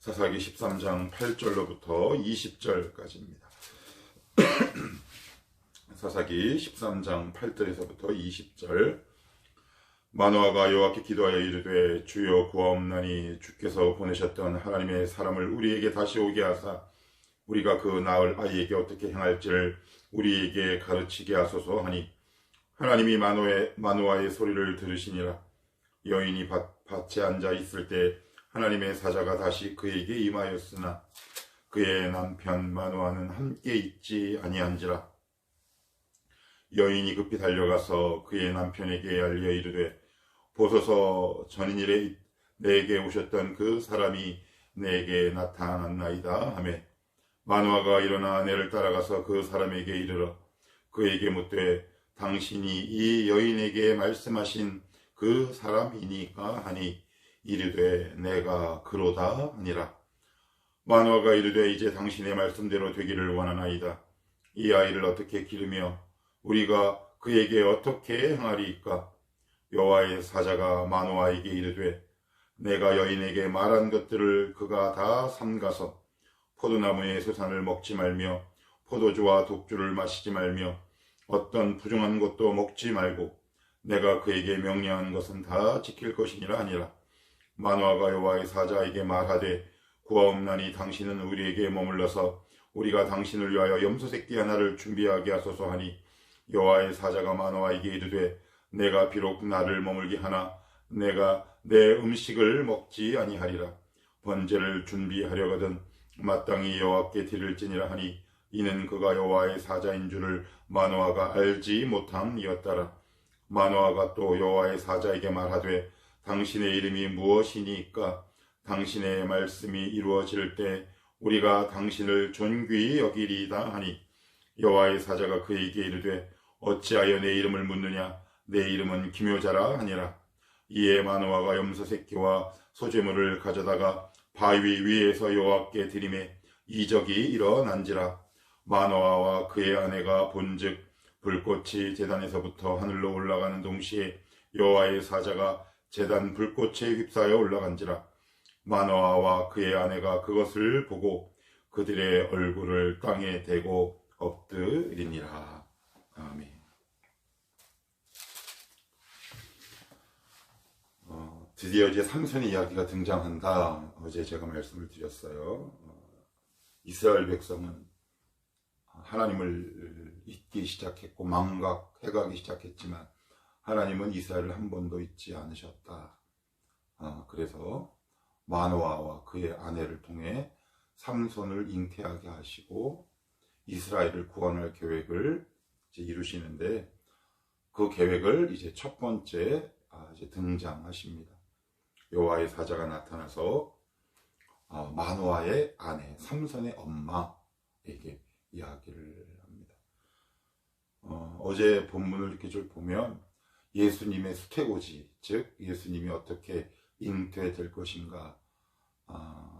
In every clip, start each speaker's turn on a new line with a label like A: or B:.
A: 사사기 13장 8절로부터 20절까지입니다. 사사기 13장 8절에서부터 20절. 마노아가 여호와께 기도하여 이르되 주여 구하옵나니 주께서 보내셨던 하나님의 사람을 우리에게 다시 오게 하사 우리가 그 낳을 아이에게 어떻게 행할지를 우리에게 가르치게 하소서 하니 하나님이 마노아의 소리를 들으시니라. 여인이 밭에 앉아 있을 때 하나님의 사자가 다시 그에게 임하였으나 그의 남편 마노아는 함께 있지 아니한지라. 여인이 급히 달려가서 그의 남편에게 알려 이르되 보소서 전인일에 내게 오셨던 그 사람이 내게 나타났나이다 하매 마노아가 일어나 아내를 따라가서 그 사람에게 이르러 그에게 묻되 당신이 이 여인에게 말씀하신 그 사람이니까 하니 이르되 내가 그로다 하니라. 마노아가 이르되 이제 당신의 말씀대로 되기를 원하나이다. 이 아이를 어떻게 기르며 우리가 그에게 어떻게 행하리이까? 여호와의 사자가 마노아에게 이르되 내가 여인에게 말한 것들을 그가 다 삼가서 포도나무의 소산을 먹지 말며 포도주와 독주를 마시지 말며 어떤 부정한 것도 먹지 말고 내가 그에게 명령한 것은 다 지킬 것이니라 하니라. 마노아가 여호와의 사자에게 말하되 구하옵나니 당신은 우리에게 머물러서 우리가 당신을 위하여 염소 새끼 하나를 준비하게 하소서 하니 여호와의 사자가 마노아에게 이르되 내가 비록 나를 머물게 하나 내가 내 음식을 먹지 아니하리라. 번제를 준비하려거든 마땅히 여호와께 드릴지니라 하니 이는 그가 여호와의 사자인 줄을 마노아가 알지 못함이었더라. 마노아가 또 여호와의 사자에게 말하되 당신의 이름이 무엇이니까? 당신의 말씀이 이루어질 때 우리가 당신을 존귀히 여기리이다 하니 여호와의 사자가 그에게 이르되 어찌하여 내 이름을 묻느냐? 내 이름은 기묘자라 하니라. 이에 마노아가 염소 새끼와 소제물을 가져다가 바위 위에서 여호와께 드리매 이적이 일어난지라. 마노아와 그의 아내가 본즉 불꽃이 제단에서부터 하늘로 올라가는 동시에 여호와의 사자가 제단 불꽃에 휩싸여 올라간지라. 마노아와 그의 아내가 그것을 보고 그들의 얼굴을 땅에 대고 엎드리니라. 아멘. 드디어 이제 삼손의 이야기가 등장한다. 어제 제가 말씀을 드렸어요. 이스라엘 백성은 하나님을 잊기 시작했고 망각해가기 시작했지만 하나님은 이스라엘을 한 번도 잊지 않으셨다. 그래서 마노아와 그의 아내를 통해 삼손을 잉태하게 하시고 이스라엘을 구원할 계획을 이제 이루시는데 그 계획을 이제 첫 번째 이제 등장하십니다. 여호와의 사자가 나타나서 마노아의 아내 삼손의 엄마에게 이야기를 합니다. 어제 본문을 이렇게 좀 보면 예수님의 수태고지, 즉 예수님이 어떻게 잉태될 것인가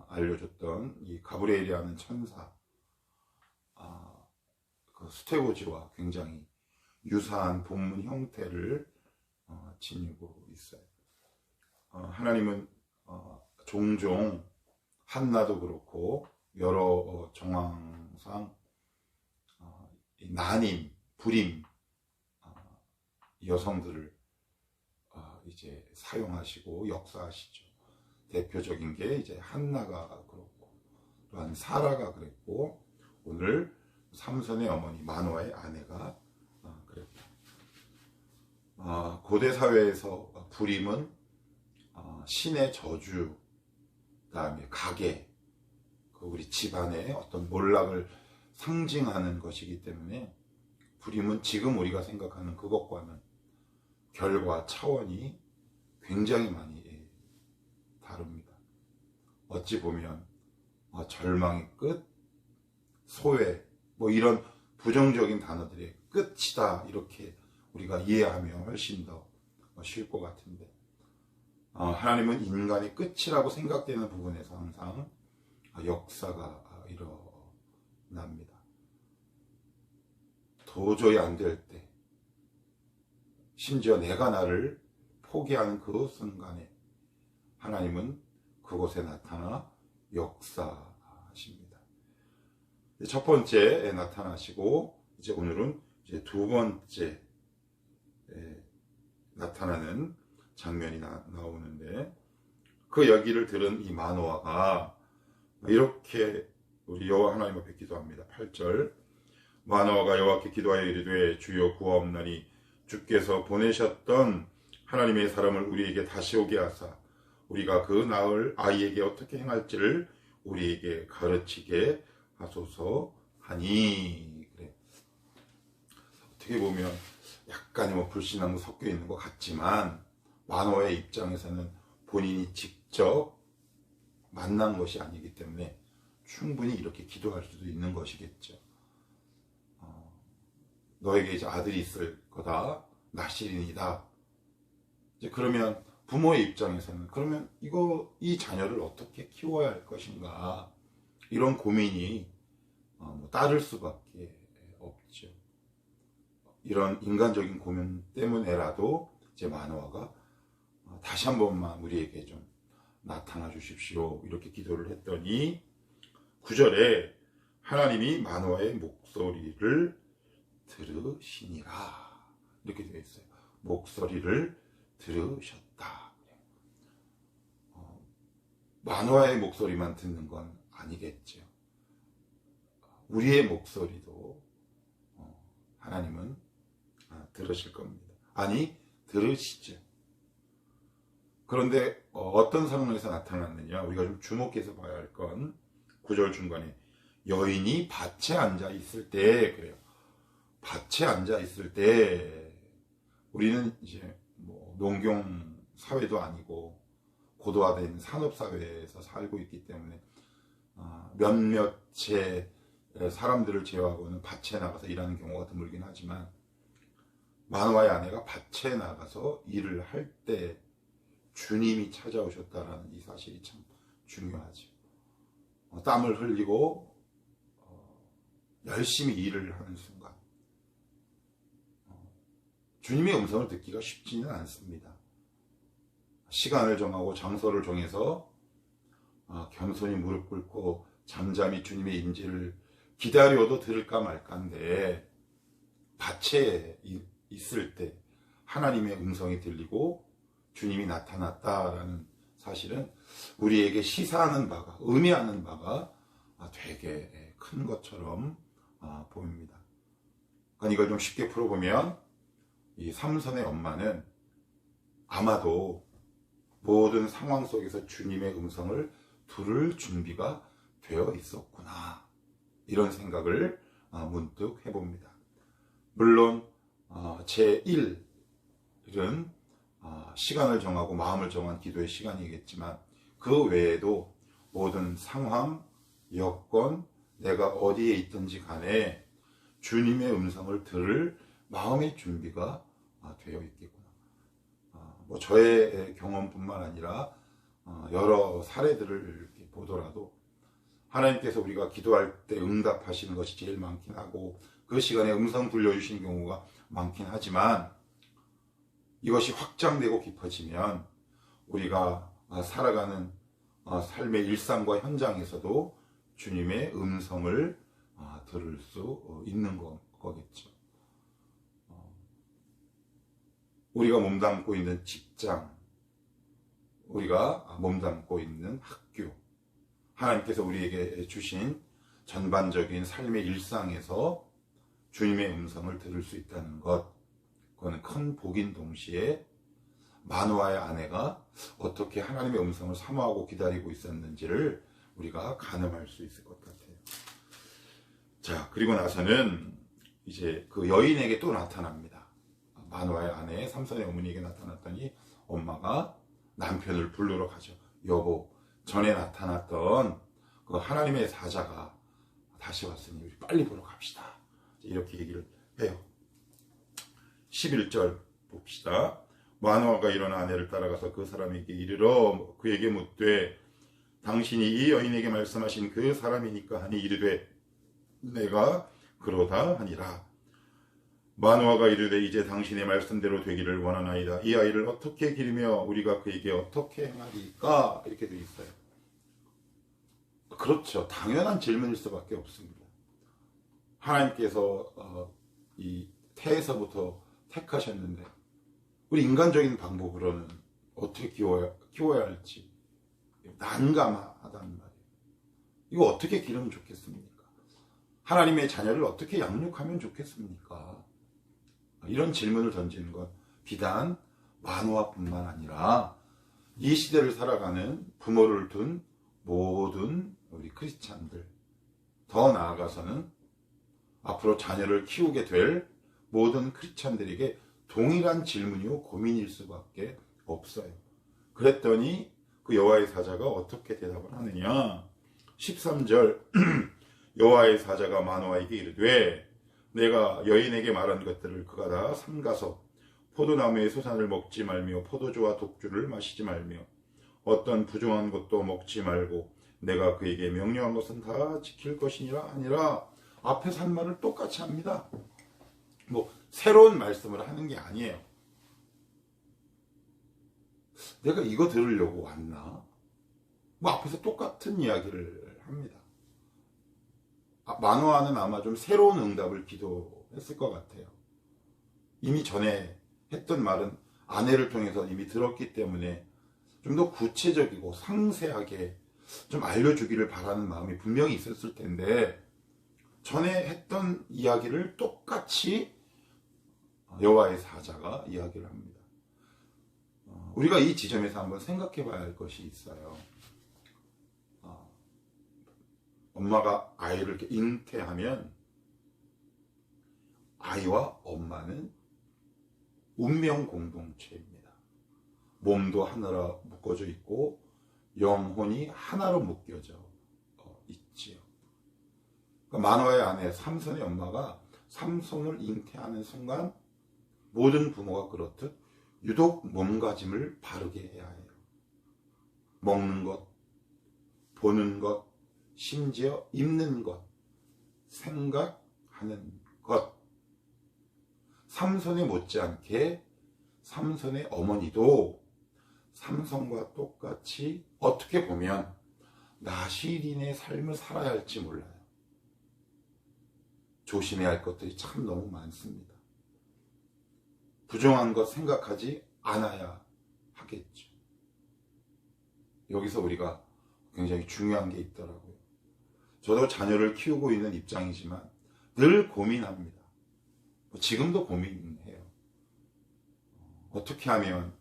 A: 알려줬던 이 가브리엘이라는 천사, 그 수태고지와 굉장히 유사한 본문 형태를 지니고 있어요. 하나님은 종종 한나도 그렇고 여러 정황상 난임, 불임 여성들을 이제 사용하시고 역사하시죠. 대표적인 게 이제 한나가 그렇고 또한 사라가 그랬고 오늘 삼손의 어머니 마노아의 아내가 그랬고 고대 사회에서 불임은 신의 저주, 그다음에 가계, 우리 집안의 어떤 몰락을 상징하는 것이기 때문에 불임은 지금 우리가 생각하는 그것과는 결과 차원이 굉장히 많이 다릅니다. 어찌 보면 절망의 끝, 소외, 이런 부정적인 단어들의 끝이다 이렇게 우리가 이해하면 훨씬 더 쉬울 것 같은데 하나님은 인간의 끝이라고 생각되는 부분에서 항상 역사가 일어납니다. 도저히 안 될 때, 심지어 내가 나를 포기하는 그 순간에 하나님은 그곳에 나타나 역사하십니다. 첫 번째 나타나시고, 이제 오늘은 이제 두 번째 나타나는 장면이 나오는데, 그 얘기를 들은 이 마노아가 이렇게 우리 여호와 하나님 앞에 기도합니다. 8절. 마노아가 여호와께 기도하여 이르되 주여 구하옵나니 주께서 보내셨던 하나님의 사람을 우리에게 다시 오게 하사 우리가 그 낳을 아이에게 어떻게 행할지를 우리에게 가르치게 하소서 하니. 그래. 어떻게 보면 약간의 불신앙도 섞여 있는 것 같지만 마노아의 입장에서는 본인이 직접 만난 것이 아니기 때문에 충분히 이렇게 기도할 수도 있는 것이겠죠. 너에게 이제 아들이 있을 거다. 나실인이다. 이제 그러면 부모의 입장에서는 그러면 이 자녀를 어떻게 키워야 할 것인가. 이런 고민이 따를 수밖에 없죠. 이런 인간적인 고민 때문에라도 이제 마노아가 다시 한 번만 우리에게 좀 나타나 주십시오. 이렇게 기도를 했더니 9절에 하나님이 마노아의 목소리를 들으시니라. 이렇게 되어 있어요. 목소리를 들으셨다. 마노아의 목소리만 듣는 건 아니겠죠. 우리의 목소리도 하나님은 들으실 겁니다. 아니, 들으시죠. 그런데 어떤 상황에서 나타났느냐, 우리가 좀 주목해서 봐야 할 건 9절 중간에 여인이 밭에 앉아 있을 때, 그래요. 밭에 앉아 있을 때, 우리는 이제 농경 사회도 아니고 고도화된 산업 사회에서 살고 있기 때문에 몇몇의 사람들을 제외하고는 밭에 나가서 일하는 경우가 드물긴 하지만 마노아의 아내가 밭에 나가서 일을 할 때 주님이 찾아오셨다라는 이 사실이 참 중요하죠. 땀을 흘리고 열심히 일을 하는 순간 주님의 음성을 듣기가 쉽지는 않습니다. 시간을 정하고 장소를 정해서 겸손히 무릎 꿇고 잠잠히 주님의 임재를 기다려도 들을까 말까인데 밭에 있을 때 하나님의 음성이 들리고 주님이 나타났다라는 사실은 우리에게 시사하는 바가, 의미하는 바가 되게 큰 것처럼 보입니다. 그러니까 이걸 좀 쉽게 풀어보면 이 삼손의 엄마는 아마도 모든 상황 속에서 주님의 음성을 들을 준비가 되어 있었구나, 이런 생각을 문득 해봅니다. 물론 제1일은 시간을 정하고 마음을 정한 기도의 시간이겠지만 그 외에도 모든 상황, 여건, 내가 어디에 있든지 간에 주님의 음성을 들을 마음의 준비가 되어 있겠구나. 저의 경험뿐만 아니라 여러 사례들을 이렇게 보더라도 하나님께서 우리가 기도할 때 응답하시는 것이 제일 많긴 하고 그 시간에 음성 들려주시는 경우가 많긴 하지만 이것이 확장되고 깊어지면 우리가 살아가는 삶의 일상과 현장에서도 주님의 음성을 들을 수 있는 거겠죠. 우리가 몸담고 있는 직장, 우리가 몸담고 있는 학교, 하나님께서 우리에게 주신 전반적인 삶의 일상에서 주님의 음성을 들을 수 있다는 것, 그건 큰 복인 동시에 마노아의 아내가 어떻게 하나님의 음성을 사모하고 기다리고 있었는지를 우리가 가늠할 수 있을 것 같아요. 자, 그리고 나서는 이제 그 여인에게 또 나타납니다. 마노아의 아내 삼손의 어머니에게 나타났더니 엄마가 남편을 부르러 가죠. 여보, 전에 나타났던 그 하나님의 사자가 다시 왔으니 우리 빨리 보러 갑시다. 이렇게 얘기를 해요. 11절 봅시다. 마노아가 일어나 아내를 따라가서 그 사람에게 이르러 그에게 묻되 당신이 이 여인에게 말씀하신 그 사람이니까 하니 이르되 내가 그러다 하니라. 마노아가 이르되 이제 당신의 말씀대로 되기를 원하나이다. 이 아이를 어떻게 기르며 우리가 그에게 어떻게 행하리까? 이렇게 되어 있어요. 그렇죠. 당연한 질문일 수밖에 없습니다. 하나님께서 이 태에서부터 택하셨는데 우리 인간적인 방법으로는 어떻게 키워야 할지 난감하다는 말이에요. 이거 어떻게 기르면 좋겠습니까? 하나님의 자녀를 어떻게 양육하면 좋겠습니까? 이런 질문을 던지는 건 비단 마노아뿐만 아니라 이 시대를 살아가는 부모를 둔 모든 우리 크리스찬들, 더 나아가서는 앞으로 자녀를 키우게 될 모든 크리스찬들에게 동일한 질문이요 고민일 수밖에 없어요. 그랬더니 그 여호와의 사자가 어떻게 대답을 하느냐? 13절 여호와의 사자가 마노아에게 이르되 내가 여인에게 말한 것들을 그가 다 삼가서 포도나무의 소산을 먹지 말며 포도주와 독주를 마시지 말며 어떤 부정한 것도 먹지 말고 내가 그에게 명령한 것은 다 지킬 것이니라 아니라 앞에서 한 말을 똑같이 합니다. 뭐 새로운 말씀을 하는 게 아니에요. 내가 이거 들으려고 왔나? 뭐 앞에서 똑같은 이야기를 합니다. 마노아는 아마 좀 새로운 응답을 기도했을 것 같아요. 이미 전에 했던 말은 아내를 통해서 이미 들었기 때문에 좀 더 구체적이고 상세하게 좀 알려주기를 바라는 마음이 분명히 있었을 텐데 전에 했던 이야기를 똑같이 여호와의 사자가 이야기를 합니다. 우리가 이 지점에서 한번 생각해 봐야 할 것이 있어요. 엄마가 아이를 이렇게 잉태하면 아이와 엄마는 운명 공동체입니다. 몸도 하나로 묶어져 있고 영혼이 하나로 묶여져 있지요. 그러니까 마노아의 아내 삼손의 엄마가 삼손을 잉태하는 순간 모든 부모가 그렇듯 유독 몸가짐을 바르게 해야 해요. 먹는 것, 보는 것, 심지어 입는 것, 생각하는 것. 삼손에 못지않게 삼손의 어머니도 삼손과 똑같이 어떻게 보면 나시린의 삶을 살아야 할지 몰라요. 조심해야 할 것들이 참 너무 많습니다. 부정한 것 생각하지 않아야 하겠죠. 여기서 우리가 굉장히 중요한 게 있더라고요. 저도 자녀를 키우고 있는 입장이지만 늘 고민합니다. 지금도 고민해요. 어떻게 하면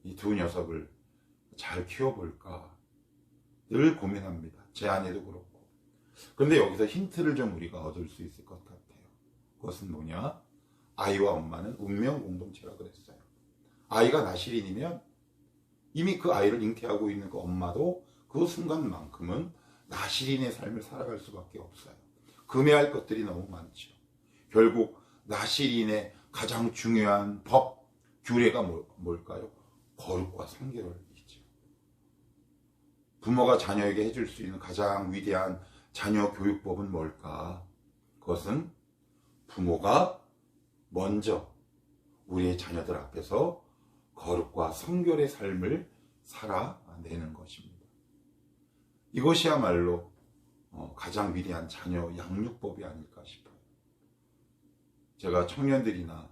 A: 이 두 녀석을 잘 키워볼까 늘 고민합니다. 제 아내도 그렇고. 그런데 여기서 힌트를 좀 우리가 얻을 수 있을 것 같아요. 그것은 뭐냐? 아이와 엄마는 운명 공동체라 그랬어요. 아이가 나시린이면 이미 그 아이를 잉태하고 있는 그 엄마도 그 순간만큼은 나시린의 삶을 살아갈 수밖에 없어요. 금해할 것들이 너무 많죠. 결국 나시린의 가장 중요한 법, 규례가 뭘까요? 거룩과 성결이죠. 부모가 자녀에게 해줄 수 있는 가장 위대한 자녀 교육법은 뭘까? 그것은 부모가 먼저 우리의 자녀들 앞에서 거룩과 성결의 삶을 살아내는 것입니다. 이것이야말로 가장 위대한 자녀 양육법이 아닐까 싶어요. 제가 청년들이나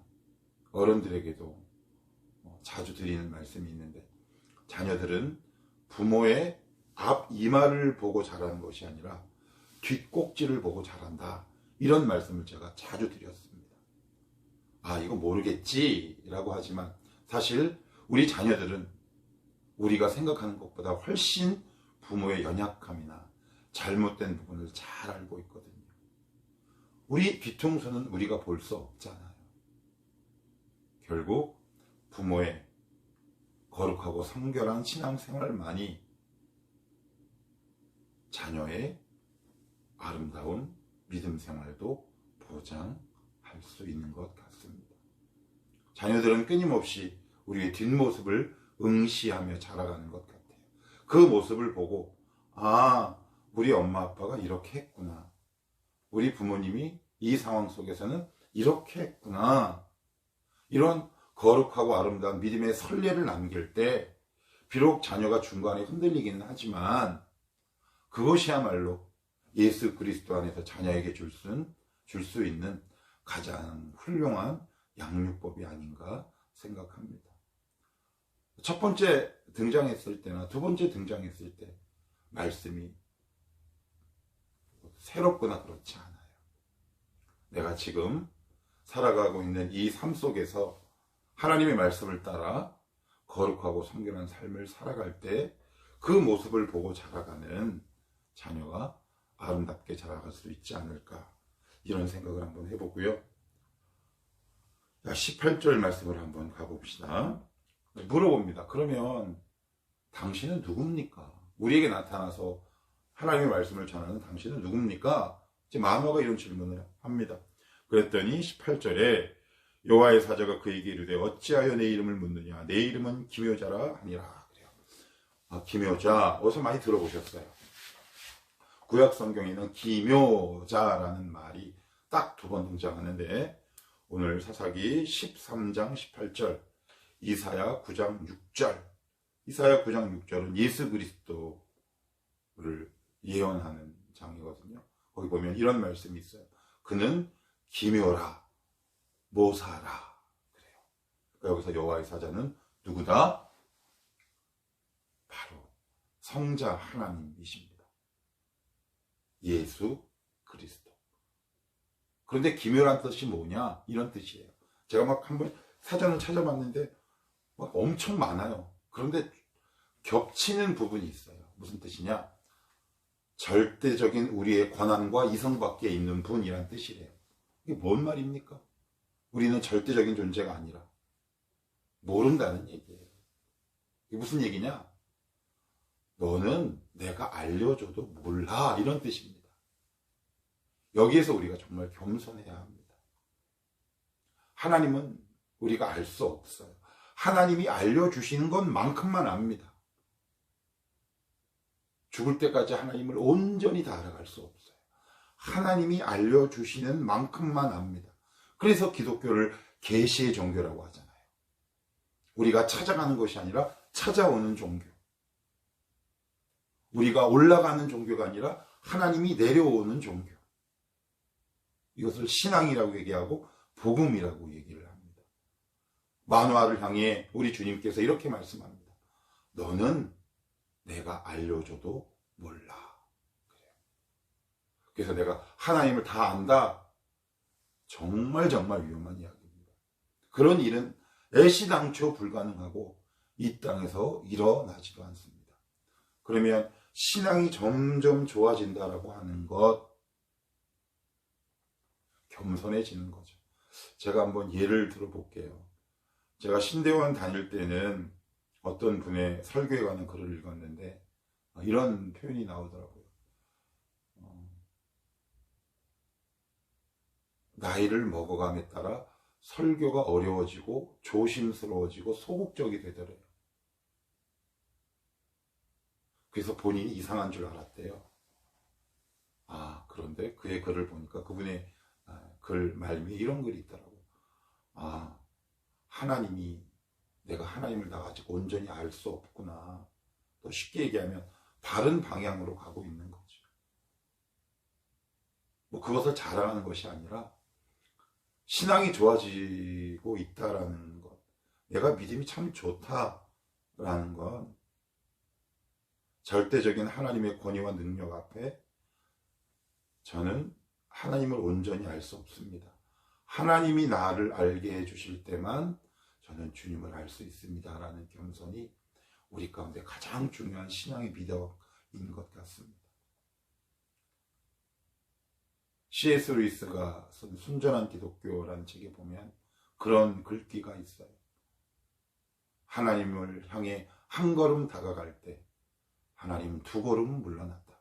A: 어른들에게도 자주 드리는 말씀이 있는데 자녀들은 부모의 앞 이마를 보고 자라는 것이 아니라 뒷꼭지를 보고 자란다. 이런 말씀을 제가 자주 드렸습니다. 아, 이거 모르겠지 라고 하지만 사실 우리 자녀들은 우리가 생각하는 것보다 훨씬 부모의 연약함이나 잘못된 부분을 잘 알고 있거든요. 우리 뒤통수는 우리가 볼 수 없잖아요. 결국 부모의 거룩하고 성결한 신앙생활만이 자녀의 아름다운 믿음 생활도 보장할 수 있는 것 같습니다. 자녀들은 끊임없이 우리의 뒷모습을 응시하며 자라가는 것 같아요. 그 모습을 보고 아, 우리 엄마 아빠가 이렇게 했구나. 우리 부모님이 이 상황 속에서는 이렇게 했구나. 이런 거룩하고 아름다운 믿음의 선례를 남길 때 비록 자녀가 중간에 흔들리기는 하지만 그것이야말로 예수 그리스도 안에서 자녀에게 줄 수 있는 가장 훌륭한 양육법이 아닌가 생각합니다. 첫 번째 등장했을 때나 두 번째 등장했을 때 말씀이 새롭거나 그렇지 않아요. 내가 지금 살아가고 있는 이 삶 속에서 하나님의 말씀을 따라 거룩하고 성결한 삶을 살아갈 때 그 모습을 보고 자라가는 자녀가 아름답게 자라갈 수 있지 않을까, 이런 생각을 한번 해보고요. 18절 말씀을 한번 가봅시다. 물어봅니다. 그러면 당신은 누굽니까? 우리에게 나타나서 하나님의 말씀을 전하는 당신은 누굽니까? 이제 마노아가 이런 질문을 합니다. 그랬더니 18절에 여호와의 사자가 그에게 이르되 어찌하여 내 이름을 묻느냐? 내 이름은 기묘자라 하니라. 그래요. 기묘자, 어디서 많이 들어보셨어요? 구약 성경에는 기묘자라는 말이 딱 2번 등장하는데, 오늘 사사기 13장 18절, 이사야 9장 6절, 이사야 9장 6절은 예수 그리스도를 예언하는 장이거든요. 거기 보면 이런 말씀이 있어요. 그는 기묘라, 모사라. 그래요. 그러니까 여기서 여호와의 사자는 누구다? 바로 성자 하나님이십니다. 예수 그리스도. 그런데 기묘란 뜻이 뭐냐? 이런 뜻이에요. 제가 막 한번 사전을 찾아봤는데 막 엄청 많아요. 그런데 겹치는 부분이 있어요. 무슨 뜻이냐? 절대적인 우리의 권한과 이성 밖에 있는 분이란 뜻이래요. 이게 뭔 말입니까? 우리는 절대적인 존재가 아니라 모른다는 얘기예요. 이게 무슨 얘기냐? 너는 내가 알려줘도 몰라, 이런 뜻입니다. 여기에서 우리가 정말 겸손해야 합니다. 하나님은 우리가 알 수 없어요. 하나님이 알려주시는 것만큼만 압니다. 죽을 때까지 하나님을 온전히 다 알아갈 수 없어요. 하나님이 알려주시는 만큼만 압니다. 그래서 기독교를 계시의 종교라고 하잖아요. 우리가 찾아가는 것이 아니라 찾아오는 종교. 우리가 올라가는 종교가 아니라 하나님이 내려오는 종교. 이것을 신앙이라고 얘기하고 복음이라고 얘기를 합니다. 마노아를 향해 우리 주님께서 이렇게 말씀합니다. 너는 내가 알려줘도 몰라. 그래요. 그래서 내가 하나님을 다 안다. 정말 위험한 이야기입니다. 그런 일은 애시당초 불가능하고 이 땅에서 일어나지도 않습니다. 그러면 신앙이 점점 좋아진다라고 하는 것, 겸손해지는 거죠. 제가 한번 예를 들어볼게요. 제가 신대원 다닐 때는 어떤 분의 설교에 관한 글을 읽었는데 이런 표현이 나오더라고요. 나이를 먹어감에 따라 설교가 어려워지고 조심스러워지고 소극적이 되더래요. 그래서 본인이 이상한 줄 알았대요. 그런데 그의 글을 보니까 그분의 글 말미에 이런 글이 있더라고요. 하나님이, 내가 하나님을 나 아직 온전히 알 수 없구나. 또 쉽게 얘기하면 바른 방향으로 가고 있는 거죠. 그것을 자랑하는 것이 아니라 신앙이 좋아지고 있다라는 것, 내가 믿음이 참 좋다라는 건 절대적인 하나님의 권위와 능력 앞에 저는 하나님을 온전히 알 수 없습니다. 하나님이 나를 알게 해주실 때만 저는 주님을 알 수 있습니다. 라는 겸손이 우리 가운데 가장 중요한 신앙의 미덕인 것 같습니다. C.S. 루이스가 쓴 순전한 기독교라는 책에 보면 그런 글귀가 있어요. 하나님을 향해 한 걸음 다가갈 때 하나님은 2걸음 물러났다.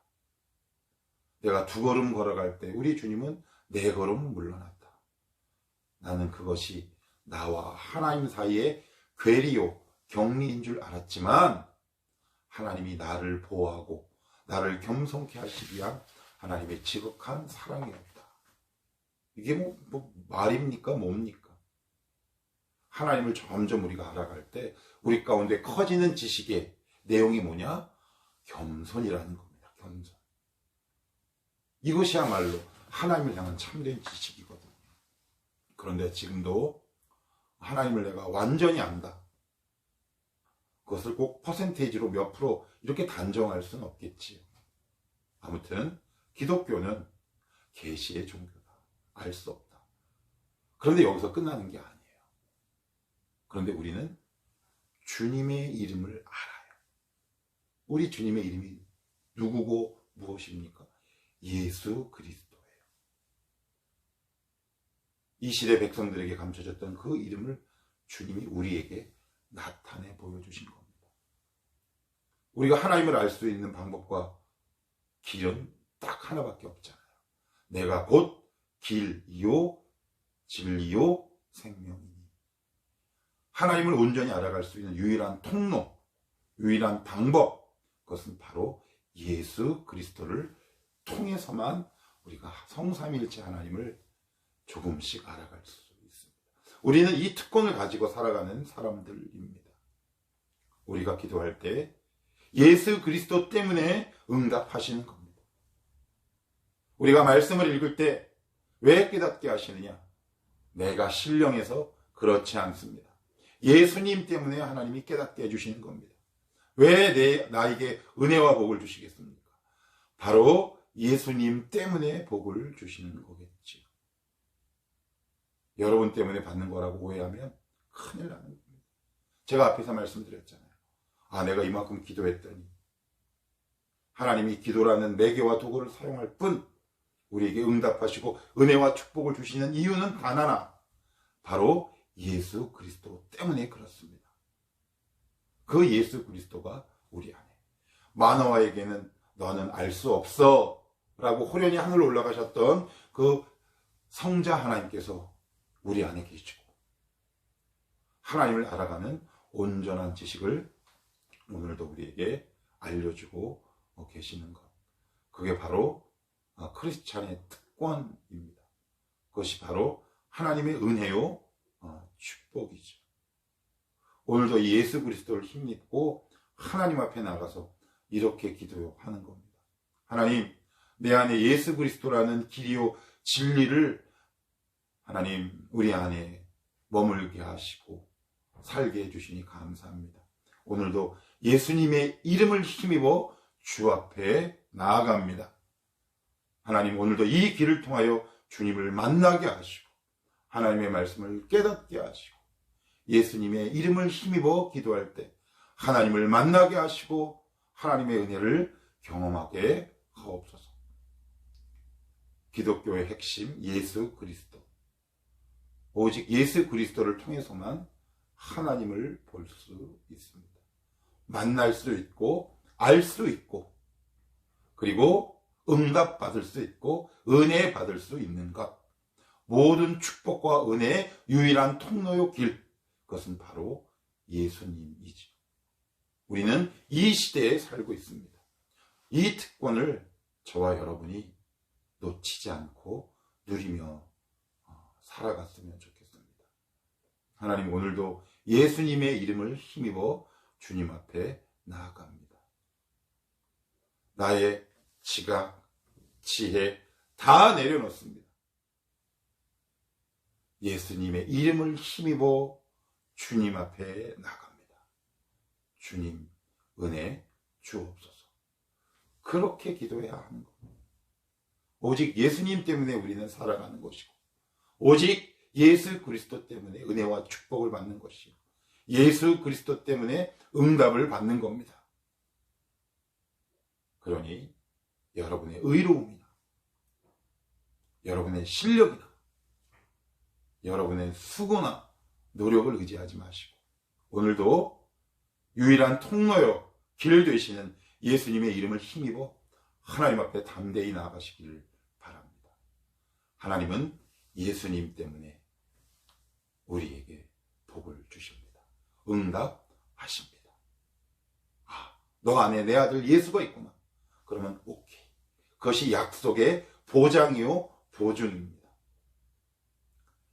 A: 내가 2걸음 걸어갈 때 우리 주님은 4걸음 물러났다. 나는 그것이 나와 하나님 사이의 괴리요, 격리인 줄 알았지만 하나님이 나를 보호하고 나를 겸손케 하시기 위한 하나님의 지극한 사랑이었다. 이게 뭐 말입니까? 뭡니까? 하나님을 점점 우리가 알아갈 때 우리 가운데 커지는 지식의 내용이 뭐냐? 겸손이라는 겁니다. 겸손. 이것이야말로 하나님을 향한 참된 지식이거든요. 그런데 지금도 하나님을 내가 완전히 안다, 그것을 꼭 퍼센테이지로 몇 프로 이렇게 단정할 수는 없겠지요. 아무튼 기독교는 계시의 종교다, 알 수 없다. 그런데 여기서 끝나는 게 아니에요. 그런데 우리는 주님의 이름을 알아요. 우리 주님의 이름이 누구고 무엇입니까? 예수 그리스도예요. 이 시대 백성들에게 감춰졌던 그 이름을 주님이 우리에게 나타내 보여주신 겁니다. 우리가 하나님을 알 수 있는 방법과 길은 딱 하나밖에 없잖아요. 내가 곧 길이요 진리요 생명이니. 하나님을 온전히 알아갈 수 있는 유일한 통로, 유일한 방법, 그것은 바로 예수 그리스도를 통해서만 우리가 성삼위일체 하나님을 조금씩 알아갈 수 있습니다. 우리는 이 특권을 가지고 살아가는 사람들입니다. 우리가 기도할 때 예수 그리스도 때문에 응답하시는 겁니다. 우리가 말씀을 읽을 때 왜 깨닫게 하시느냐? 내가 신령해서 그렇지 않습니다. 예수님 때문에 하나님이 깨닫게 해주시는 겁니다. 왜 나에게 은혜와 복을 주시겠습니까? 바로 예수님 때문에 복을 주시는 거겠죠. 여러분 때문에 받는 거라고 오해하면 큰일 나는 겁니다. 제가 앞에서 말씀드렸잖아요. 내가 이만큼 기도했더니 하나님이 기도라는 매개와 도구를 사용할 뿐 우리에게 응답하시고 은혜와 축복을 주시는 이유는 단 하나, 바로 예수 그리스도 때문에 그렇습니다. 그 예수 그리스도가 우리 안에, 마노아에게는 너는 알 수 없어 라고 호련히 하늘로 올라가셨던 그 성자 하나님께서 우리 안에 계시고, 하나님을 알아가는 온전한 지식을 오늘도 우리에게 알려주고 계시는 것, 그게 바로 크리스찬의 특권입니다. 그것이 바로 하나님의 은혜요 축복이죠. 오늘도 예수 그리스도를 힘입고 하나님 앞에 나가서 이렇게 기도하는 겁니다. 하나님, 내 안에 예수 그리스도라는 길이요 진리를 하나님 우리 안에 머물게 하시고 살게 해주시니 감사합니다. 오늘도 예수님의 이름을 힘입어 주 앞에 나아갑니다. 하나님, 오늘도 이 길을 통하여 주님을 만나게 하시고 하나님의 말씀을 깨닫게 하시고 예수님의 이름을 힘입어 기도할 때 하나님을 만나게 하시고 하나님의 은혜를 경험하게 하옵소서. 기독교의 핵심 예수 그리스도, 오직 예수 그리스도를 통해서만 하나님을 볼 수 있습니다. 만날 수 있고 알 수 있고 그리고 응답받을 수 있고 은혜 받을 수 있는 것, 모든 축복과 은혜의 유일한 통로요 길, 그것은 바로 예수님이죠. 우리는 이 시대에 살고 있습니다. 이 특권을 저와 여러분이 놓치지 않고 누리며 살아갔으면 좋겠습니다. 하나님, 오늘도 예수님의 이름을 힘입어 주님 앞에 나아갑니다. 나의 지각, 지혜 다 내려놓습니다. 예수님의 이름을 힘입어 주님 앞에 나갑니다. 주님, 은혜 주옵소서. 그렇게 기도해야 하는 겁니다. 오직 예수님 때문에 우리는 살아가는 것이고, 오직 예수 그리스도 때문에 은혜와 축복을 받는 것이고, 예수 그리스도 때문에 응답을 받는 겁니다. 그러니 여러분의 의로움이나 여러분의 실력이나 여러분의 수고나 노력을 의지하지 마시고 오늘도 유일한 통로요 길 되시는 예수님의 이름을 힘입어 하나님 앞에 담대히 나아가시기를 바랍니다. 하나님은 예수님 때문에 우리에게 복을 주십니다. 응답하십니다. 너 안에 내 아들 예수가 있구나. 그러면 오케이. 그것이 약속의 보장이요 보증입니다.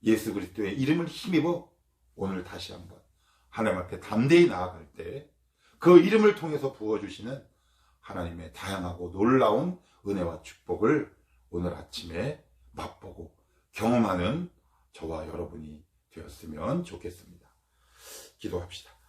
A: 예수 그리스도의 이름을 힘입어 오늘 다시 한번 하나님 앞에 담대히 나아갈 때 그 이름을 통해서 부어주시는 하나님의 다양하고 놀라운 은혜와 축복을 오늘 아침에 맛보고 경험하는 저와 여러분이 되었으면 좋겠습니다. 기도합시다.